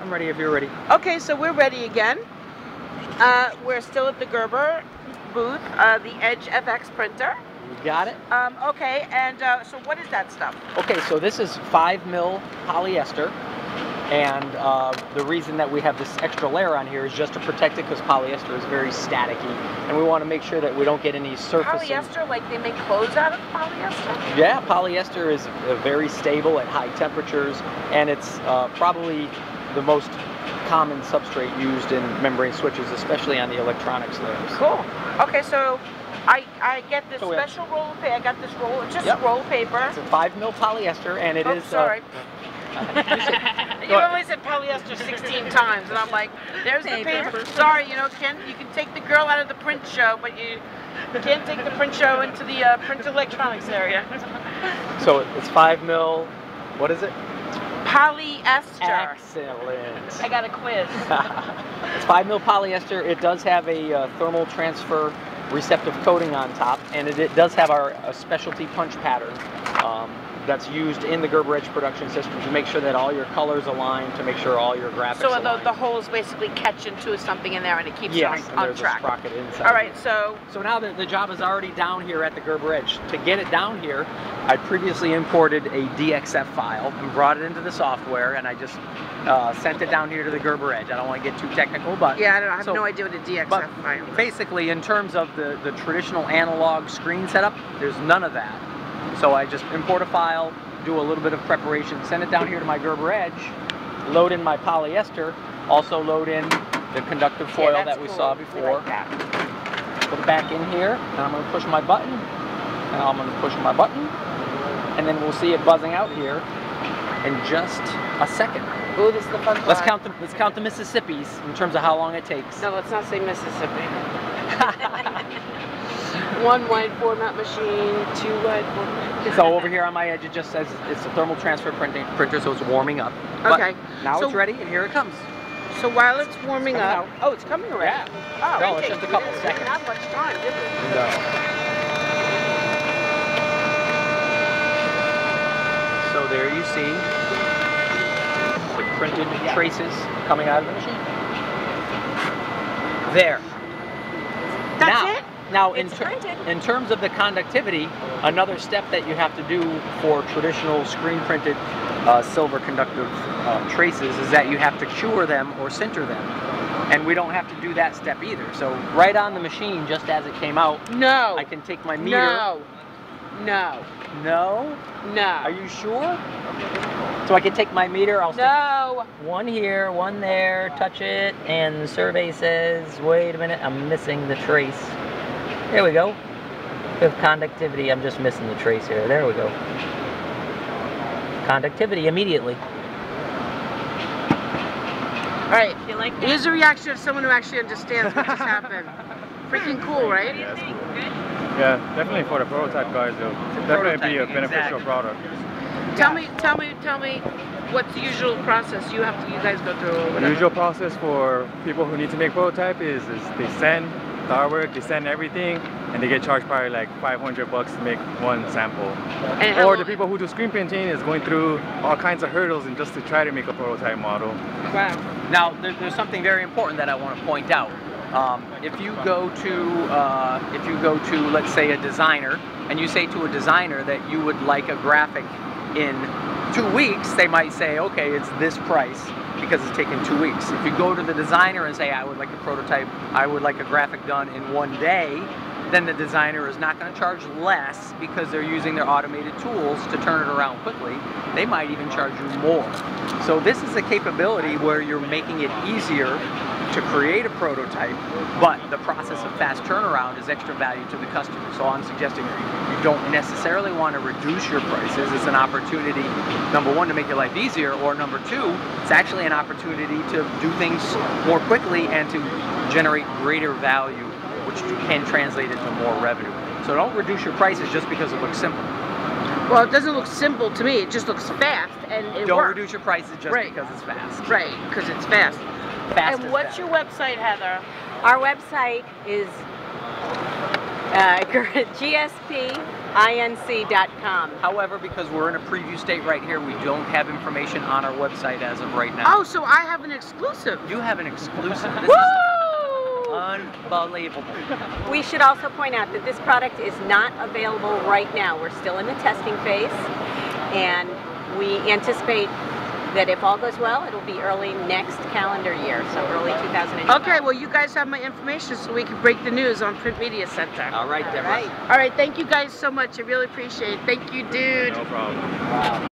I'm ready if you're ready. Okay, so we're ready again. We're still at the Gerber booth, the Edge FX printer. You got it? Okay, and so what is that stuff? Okay, so this is 5mm polyester. And the reason that we have this extra layer on here is just to protect it because polyester is very staticky. And we want to make sure that we don't get any surfacing. Polyester, like they make clothes out of polyester? Yeah, polyester is very stable at high temperatures. And it's probably the most common substrate used in membrane switches, especially on the electronics layers. Cool. Okay, so I get this special roll of paper. I got this roll, just a roll of paper. It's a 5mm polyester, and it is. Sorry. You only said polyester 16 times, and I'm like, there's the paper. Sorry, you know, you can take the girl out of the print show, but you can't take the print show into the print electronics area. So it's 5mm. What is it? Polyester. Excellent. I got a quiz. It's 5mm polyester. It does have a thermal transfer receptive coating on top, and it does have our specialty punch pattern that's used in the Gerber Edge production system to make sure that all your colors align, to make sure all your graphics align. So the holes basically catch into something in there and it keeps it on track. A sprocket inside. All right, so now the job is already down here at the Gerber Edge. To get it down here, I previously imported a DXF file and brought it into the software, and I just sent it down here to the Gerber Edge. I don't want to get too technical, but yeah, I have no idea what a DXF file is. Basically, in terms of the traditional analog screen setup, there's none of that. So I just import a file, do a little bit of preparation, send it down here to my Gerber Edge, load in my polyester, also load in the conductive foil that we saw before. Like that. Put it back in here, and I'm going to push my button, and I'm going to push my button, and then we'll see it buzzing out here in just a second. Ooh, this is the fun part. Let's count the Mississippis in terms of how long it takes. No, let's not say Mississippi. 1 wide format machine, 2 wide format. So over here on my edge, it just says it's a thermal transfer printer, so it's warming up. Okay. But now it's ready, and here it comes. So while it's warming up, oh, it's coming already. Yeah. Oh, no, it's just a couple seconds. We didn't have much time, did we? No. So there you see the printed traces coming out of the machine. There. That's it? Now, in terms of the conductivity, another step that you have to do for traditional screen-printed silver conductive traces is that you have to cure them or sinter them. And we don't have to do that step either. So right on the machine, just as it came out, I can take my meter. No. Are you sure? So I can take my meter, I'll stick one here, one there, touch it, and the survey says, wait a minute, I'm missing the trace. There we go. With conductivity, I'm just missing the trace here. There we go. Conductivity immediately. All right. You like that? Here's a reaction of someone who actually understands what just happened. Freaking cool, right? Yeah, it's cool. Yeah, definitely for the prototype guys, it'll definitely be a beneficial product. Tell me what's the usual process you guys go through or whatever? The usual process for people who need to make prototype is they send the artwork, they send everything, and they get charged probably like $500 to make one sample. Or the people who do screen printing is going through all kinds of hurdles and just to try to make a prototype model. Wow. Now, there's something very important that I want to point out. If you go to, let's say, a designer, and you say to a designer that you would like a graphic in 2 weeks, they might say, okay, it's this price because it's taken 2 weeks. If you go to the designer and say, I would like a prototype, I would like a graphic done in 1 day, then the designer is not going to charge less because they're using their automated tools to turn it around quickly. They might even charge you more. So this is a capability where you're making it easier to create a prototype, but the process of fast turnaround is extra value to the customer. So I'm suggesting you don't necessarily want to reduce your prices. It's an opportunity, number one, to make your life easier, or number two, it's actually an opportunity to do things more quickly and to generate greater value, which can translate into more revenue. So don't reduce your prices just because it looks simple. Well, it doesn't look simple to me. It just looks fast, and it Don't works. reduce your prices just because it's fast. Right, because it's fast. And what's your website, Heather? Our website is GSP inc.com. However, because we're in a preview state right here, we don't have information on our website as of right now. Oh, so I have an exclusive. You have an exclusive. This Woo! is unbelievable. We should also point out that this product is not available right now. We're still in the testing phase, and we anticipate that if all goes well, it'll be early next calendar year, so early 2012. Okay, well, you guys have my information so we can break the news on Print Media Center. All right, Deborah. All right. All right, thank you guys so much. I really appreciate it. Thank you, dude. No problem.